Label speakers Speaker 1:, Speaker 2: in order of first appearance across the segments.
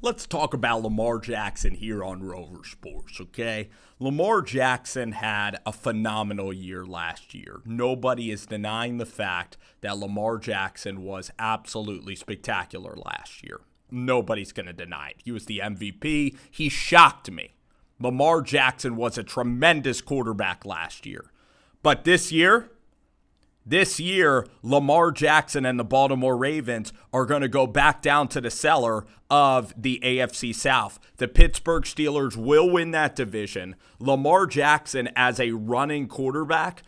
Speaker 1: Let's talk about Lamar Jackson here on Rover Sports, okay? Lamar Jackson had a phenomenal year last year. Nobody is denying the fact that Lamar Jackson was absolutely spectacular last year. Nobody's going to deny it. He was the MVP. He shocked me. Lamar Jackson was a tremendous quarterback last year. But this year, Lamar Jackson and the Baltimore Ravens are going to go back down to the cellar of the AFC South. The Pittsburgh Steelers will win that division. Lamar Jackson as a running quarterbacks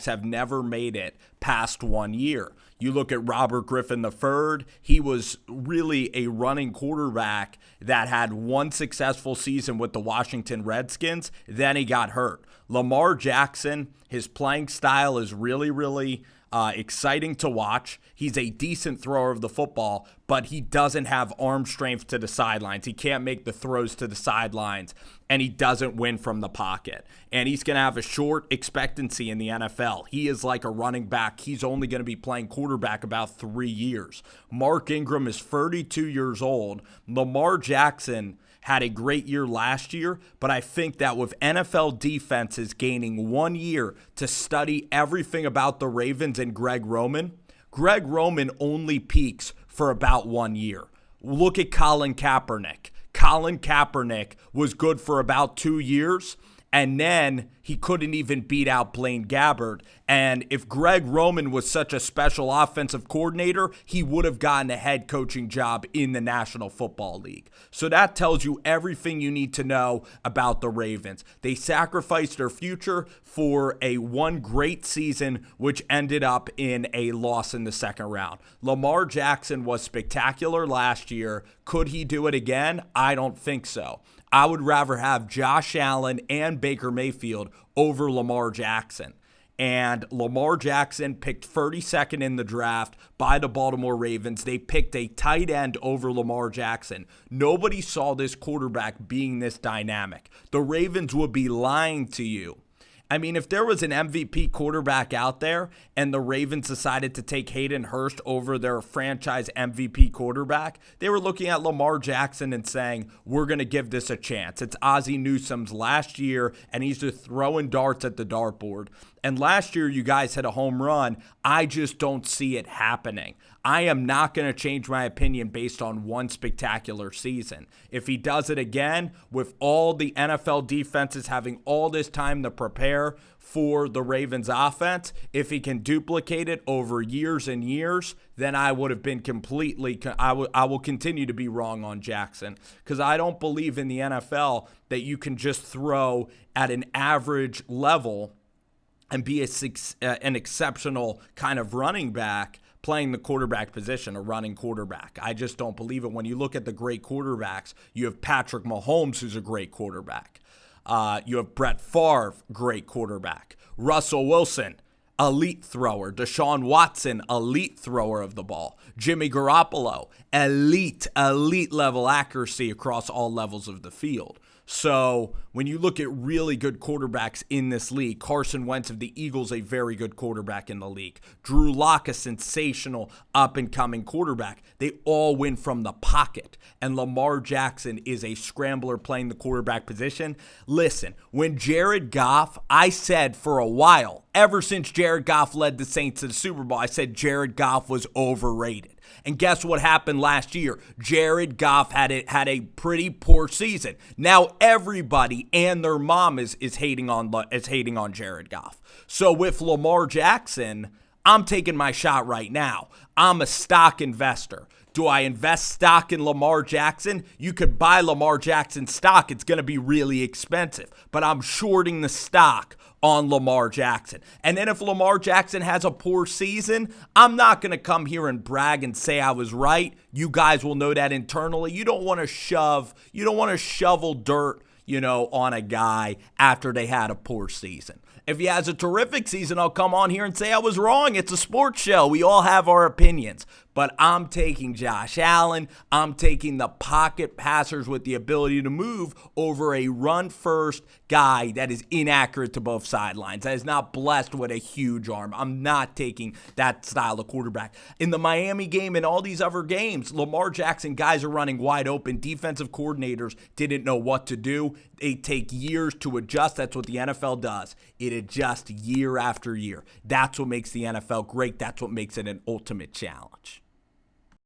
Speaker 1: have never made it past 1 year. You look at Robert Griffin III, he was really a running quarterback that had one successful season with the Washington Redskins, then he got hurt. Lamar Jackson, his playing style is really exciting to watch. He's a decent thrower of the football, but he doesn't have arm strength to the sidelines. He can't make the throws to the sidelines, and he doesn't win from the pocket. And he's going to have a short expectancy in the NFL. He is like a running back. He's only going to be playing quarterback about 3 years. Mark Ingram is 32 years old. Lamar Jackson had a great year last year, but I think that with NFL defenses gaining 1 year to study everything about the Ravens and Greg Roman only peaks for about 1 year. Look at Colin Kaepernick. Colin Kaepernick was good for about 2 years, and then he couldn't even beat out Blaine Gabbert. And if Greg Roman was such a special offensive coordinator, he would have gotten a head coaching job in the National Football League. So that tells you everything you need to know about the Ravens. They sacrificed their future for one great season, which ended up in a loss in the second round. Lamar Jackson was spectacular last year. Could he do it again? I don't think so. I would rather have Josh Allen and Baker Mayfield over Lamar Jackson. And Lamar Jackson picked 32nd in the draft by the Baltimore Ravens. They picked a tight end over Lamar Jackson. Nobody saw this quarterback being this dynamic. The Ravens would be lying to you. I mean, if there was an MVP quarterback out there and the Ravens decided to take Hayden Hurst over their franchise MVP quarterback, they were looking at Lamar Jackson and saying, we're going to give this a chance. It's Ozzie Newsome's last year, and he's just throwing darts at the dartboard. And last year, you guys had a home run. I just don't see it happening. I am not going to change my opinion based on one spectacular season. If he does it again, with all the NFL defenses having all this time to prepare for the Ravens offense, if he can duplicate it over years and years, then I would have been I will continue to be wrong on Jackson, because I don't believe in the NFL that you can just throw at an average level and be an exceptional kind of running back playing the quarterback position, a running quarterback. I just don't believe it. When you look at the great quarterbacks, you have Patrick Mahomes, who's a great quarterback. You have Brett Favre, great quarterback. Russell Wilson, elite thrower. Deshaun Watson, elite thrower of the ball. Jimmy Garoppolo, elite level accuracy across all levels of the field. So when you look at really good quarterbacks in this league, Carson Wentz of the Eagles, a very good quarterback in the league. Drew Lock, a sensational up-and-coming quarterback. They all win from the pocket. And Lamar Jackson is a scrambler playing the quarterback position. Listen, when Jared Goff, I said for a while, ever since Jared Goff led the Saints to the Super Bowl, I said Jared Goff was overrated. And guess what happened last year? Jared Goff had a pretty poor season. Now everybody and their mom is hating on Jared Goff. So with Lamar Jackson, I'm taking my shot right now. I'm a stock investor. Do I invest stock in Lamar Jackson? You could buy Lamar Jackson stock. It's going to be really expensive. But I'm shorting the stock on Lamar Jackson. And then if Lamar Jackson has a poor season, I'm not going to come here and brag and say I was right. You guys will know that internally. You don't want to shovel dirt, on a guy after they had a poor season. If he has a terrific season, I'll come on here and say I was wrong. It's a sports show. We all have our opinions. but I'm taking Josh Allen. I'm taking the pocket passers with the ability to move over a run-first guy that is inaccurate to both sidelines, that is not blessed with a huge arm. I'm not taking that style of quarterback. In the Miami game and all these other games, Lamar Jackson, guys are running wide open. Defensive coordinators didn't know what to do. They take years to adjust. That's what the NFL does. It adjusts year after year. That's what makes the NFL great. That's what makes it an ultimate challenge.